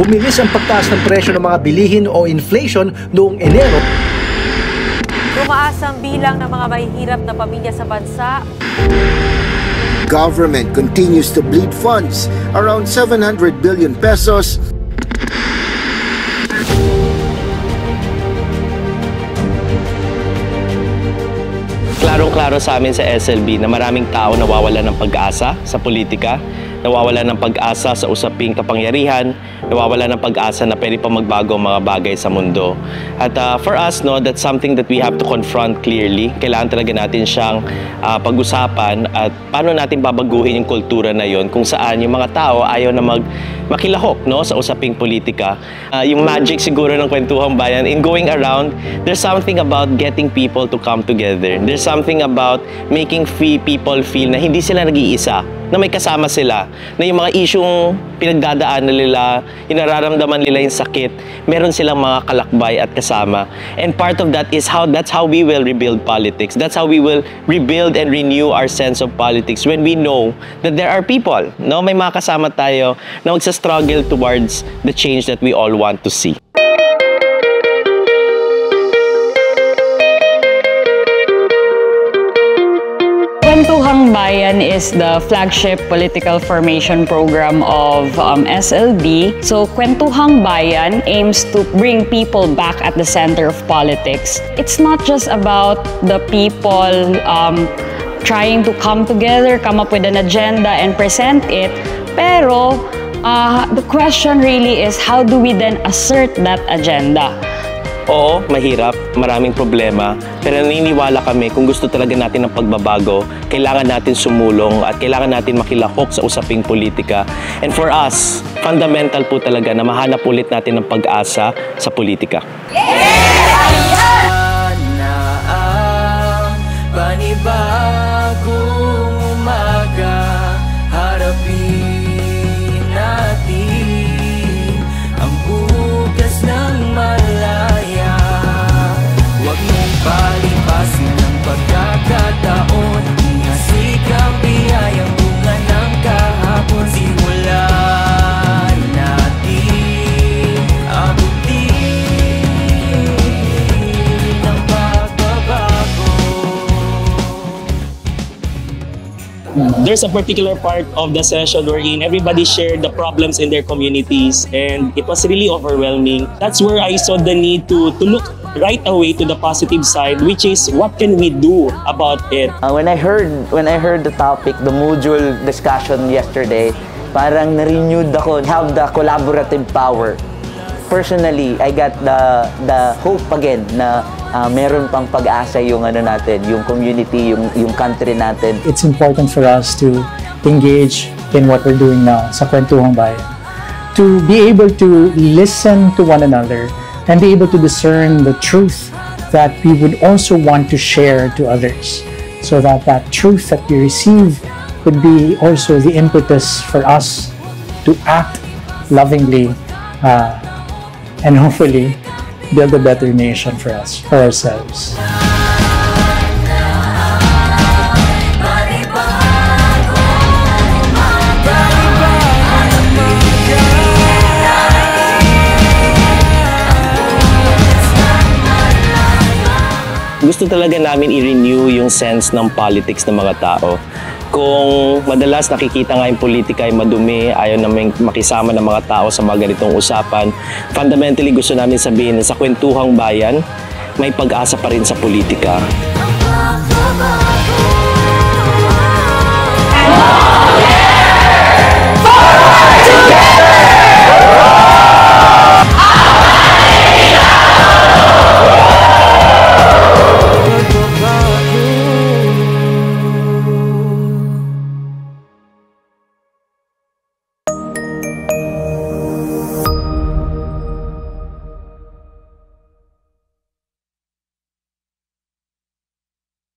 bumilis ang pagtaas ng presyo ng mga bilihin o inflation noong Enero. Tumaas ang bilang ng mga mahihirap na pamilya sa bansa. Government continues to bleed funds, around 700 billion pesos. Klarong-klaro sa amin sa SLB na maraming tao nawawalan ng pag-asa sa politika, nawawalan ng pag-asa sa usaping kapangyarihan, nawawalan ng pag-asa na pwede pa magbago ang mga bagay sa mundo. At for us, no, that's something that we have to confront clearly. Kailangan talaga natin siyang pag-usapan at paano natin babaguhin yung kultura na yon kung saan yung mga tao ayaw na makilahok, no, sa usaping politika. Yung magic siguro ng Kwentuhang Bayan, in going around, there's something about getting people to come together. There's something about making people feel na hindi sila nag-iisa, na may kasama sila, na yung mga isyong pinagdadaanan nila, yung nararamdaman nila yung sakit, meron silang mga kalakbay at kasama. And part of that is that's how we will rebuild politics. That's how we will rebuild and renew our sense of politics when we know that there are people, no? May mga kasama tayo na magsa-struggle towards the change that we all want to see. Kwentuhang Bayan is the flagship political formation program of SLB. So Kwentuhang Bayan aims to bring people back at the center of politics. It's not just about the people trying to come together, come up with an agenda and present it, pero the question really is how do we then assert that agenda? Oo, mahirap, maraming problema, pero naniniwala kami kung gusto talaga natin ng pagbabago, kailangan natin sumulong at kailangan natin makilahok sa usaping politika. And for us, fundamental po talaga na mahanap ulit natin ng pag-asa sa politika. Panibagong umaga, harapin natin ang bukas ng malaya. Huwag mong palipasin ang pagkakataon, ihasik ang biyayang bunga ng kahapon. Simulan natin abutin ang pagbabago. There's a particular part of the session wherein everybody shared the problems in their communities, and it was really overwhelming. That's where I saw the need to look right away to the positive side, which is what can we do about it. When I heard the topic, the module discussion yesterday, parang na-renewed ako, have the collaborative power. Personally, I got the hope again na meron pang pag-asa yung natin, yung community, yung country natin. It's important for us to engage in what we're doing now sa Kwentuhang Bayan. To be able to listen to one another and be able to discern the truth that we would also want to share to others, so that that truth that we receive could be also the impetus for us to act lovingly and hopefully build a better nation for us, for ourselves. Gusto talaga namin i-renew yung sense ng politics ng mga tao. Kung madalas nakikita nga yung politika ay madumi, ayaw namin makisama ng mga tao sa mga ganitong usapan, fundamentally gusto namin sabihin na sa Kwentuhang Bayan, may pag-asa pa rin sa politika.